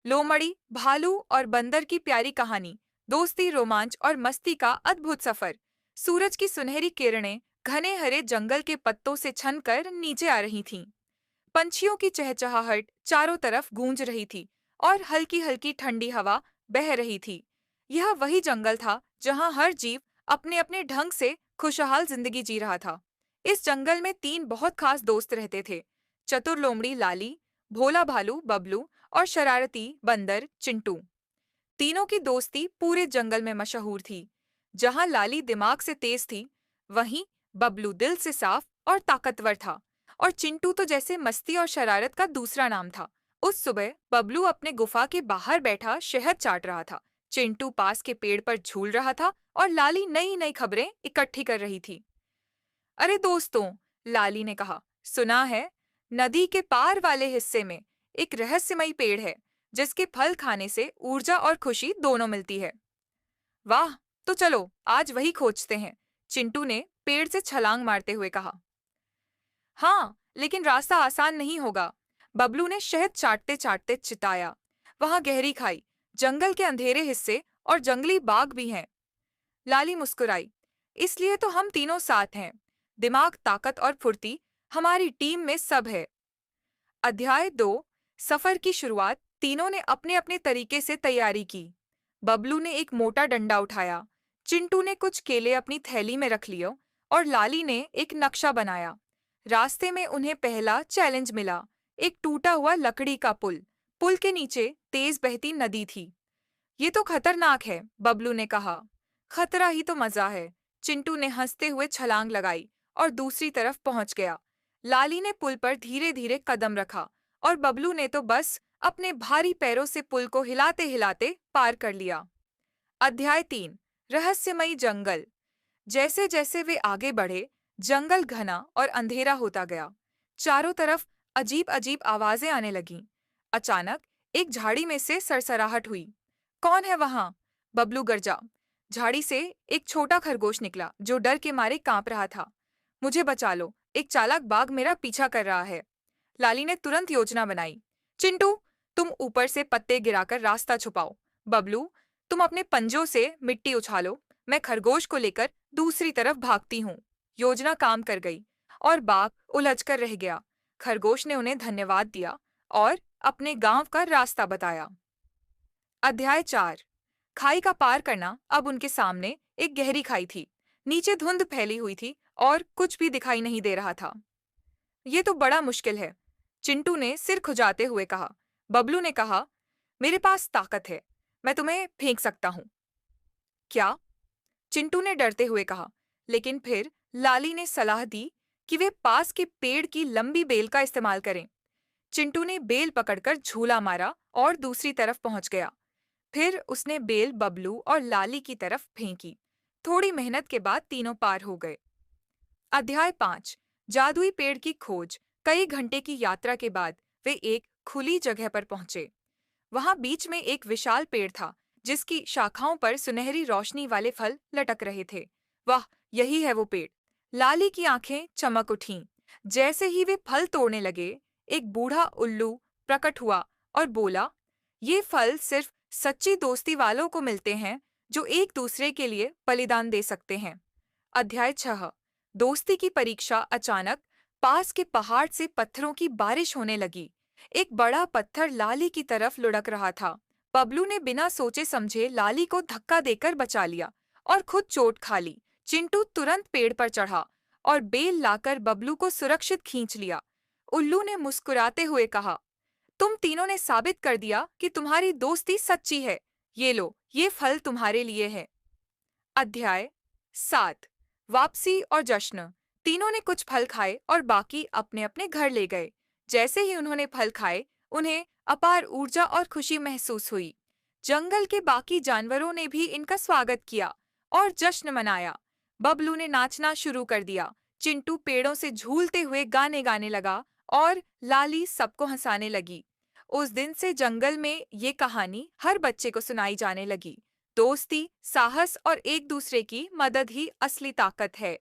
लोमड़ी, भालू और बंदर की प्यारी कहानी, दोस्ती, रोमांच और मस्ती का अद्भुत सफर। सूरज की सुनहरी किरणें घने हरे जंगल के पत्तों से छनकर नीचे आ रही थीं। पंछियों की चहचहाहट चारों तरफ गूंज रही थी और हल्की हल्की ठंडी हवा बह रही थी। यह वही जंगल था जहां हर जीव अपने अपने ढंग से खुशहाल जिंदगी जी रहा था। इस जंगल में तीन बहुत खास दोस्त रहते थे: चतुर लोमड़ी लाली, भोला भालू बबलू और शरारती बंदर चिंटू। तीनों की दोस्ती पूरे जंगल में मशहूर थी। जहां लाली दिमाग से तेज थी, वहीं बबलू दिल से साफ और ताकतवर था, और चिंटू तो जैसे मस्ती और शरारत का दूसरा नाम था। उस सुबह बबलू अपने गुफा के बाहर बैठा शहद चाट रहा था। चिंटू पास के पेड़ पर झूल रहा था और लाली नई नई खबरें इकट्ठी कर रही थी। अरे दोस्तों, लाली ने कहा, सुना है नदी के पार वाले हिस्से में एक रहस्यमयी पेड़ है जिसके फल खाने से ऊर्जा और खुशी दोनों मिलती है। वाह, तो चलो आज वही खोजते हैं, चिंटू ने पेड़ से छलांग मारते हुए कहा। हाँ, लेकिन रास्ता आसान नहीं होगा, बबलू ने शहद चाटते चाटते चिताया। वहां गहरी खाई, जंगल के अंधेरे हिस्से और जंगली बाघ भी हैं। लाली मुस्कुराई। इसलिए तो हम तीनों साथ हैं। दिमाग, ताकत और फुर्ती, हमारी टीम में सब है। अध्याय 2। सफर की शुरुआत। तीनों ने अपने अपने तरीके से तैयारी की। बबलू ने एक मोटा डंडा उठाया, चिंटू ने कुछ केले अपनी थैली में रख लिए और लाली ने एक नक्शा बनाया। रास्ते में उन्हें पहला चैलेंज मिला, एक टूटा हुआ लकड़ी का पुल। पुल के नीचे तेज बहती नदी थी। ये तो खतरनाक है, बबलू ने कहा। खतरा ही तो मजा है, चिंटू ने हंसते हुए छलांग लगाई और दूसरी तरफ पहुंच गया। लाली ने पुल पर धीरे धीरे कदम रखा और बबलू ने तो बस अपने भारी पैरों से पुल को हिलाते हिलाते पार कर लिया। अध्याय 3। रहस्यमयी जंगल। जैसे जैसे वे आगे बढ़े, जंगल घना और अंधेरा होता गया। चारों तरफ अजीब अजीब आवाजें आने लगीं। अचानक एक झाड़ी में से सरसराहट हुई। कौन है वहां? बबलू गरजा। झाड़ी से एक छोटा खरगोश निकला जो डर के मारे कांप रहा था। मुझे बचा लो, एक चालाक बाघ मेरा पीछा कर रहा है। लाली ने तुरंत योजना बनाई। चिंटू, तुम ऊपर से पत्ते गिराकर रास्ता छुपाओ। बबलू, तुम अपने पंजों से मिट्टी उछालो। मैं खरगोश को लेकर दूसरी तरफ भागती हूँ। योजना काम कर गई और बाघ उलझकर रह गया। खरगोश ने उन्हें धन्यवाद दिया और अपने गांव का रास्ता बताया। अध्याय 4। खाई का पार करना। अब उनके सामने एक गहरी खाई थी। नीचे धुंध फैली हुई थी और कुछ भी दिखाई नहीं दे रहा था। ये तो बड़ा मुश्किल है, चिंटू ने सिर खुजाते हुए कहा। बबलू ने कहा, मेरे पास ताकत है, मैं तुम्हें फेंक सकता हूँ। क्या? चिंटू ने डरते हुए कहा। लेकिन फिर लाली ने सलाह दी कि वे पास के पेड़ की लंबी बेल का इस्तेमाल करें। चिंटू ने बेल पकड़कर झूला मारा और दूसरी तरफ पहुंच गया। फिर उसने बेल बबलू और लाली की तरफ फेंकी। थोड़ी मेहनत के बाद तीनों पार हो गए। अध्याय 5। जादुई पेड़ की खोज। कई घंटे की यात्रा के बाद वे एक खुली जगह पर पहुंचे। वहां बीच में एक विशाल पेड़ था जिसकी शाखाओं पर सुनहरी रोशनी वाले फल लटक रहे थे। वाह, यही है वो पेड़। लाली की आंखें चमक उठीं। जैसे ही वे फल तोड़ने लगे, एक बूढ़ा उल्लू प्रकट हुआ और बोला, ये फल सिर्फ सच्ची दोस्ती वालों को मिलते हैं जो एक दूसरे के लिए बलिदान दे सकते हैं। अध्याय 6। दोस्ती की परीक्षा। अचानक पास के पहाड़ से पत्थरों की बारिश होने लगी। एक बड़ा पत्थर लाली की तरफ लुढ़क रहा था। बबलू ने बिना सोचे समझे लाली को धक्का देकर बचा लिया और खुद चोट खा ली। चिंटू तुरंत पेड़ पर चढ़ा और बेल लाकर बबलू को सुरक्षित खींच लिया। उल्लू ने मुस्कुराते हुए कहा, तुम तीनों ने साबित कर दिया कि तुम्हारी दोस्ती सच्ची है। ये लो, ये फल तुम्हारे लिए है। अध्याय 7। वापसी और जश्न। तीनों ने कुछ फल खाए और बाकी अपने अपने घर ले गए। जैसे ही उन्होंने फल खाए, उन्हें अपार ऊर्जा और खुशी महसूस हुई। जंगल के बाकी जानवरों ने भी इनका स्वागत किया और जश्न मनाया। बबलू ने नाचना शुरू कर दिया। चिंटू पेड़ों से झूलते हुए गाने गाने लगा और लाली सबको हंसाने लगी। उस दिन से जंगल में ये कहानी हर बच्चे को सुनाई जाने लगी। दोस्ती, साहस और एक दूसरे की मदद ही असली ताकत है।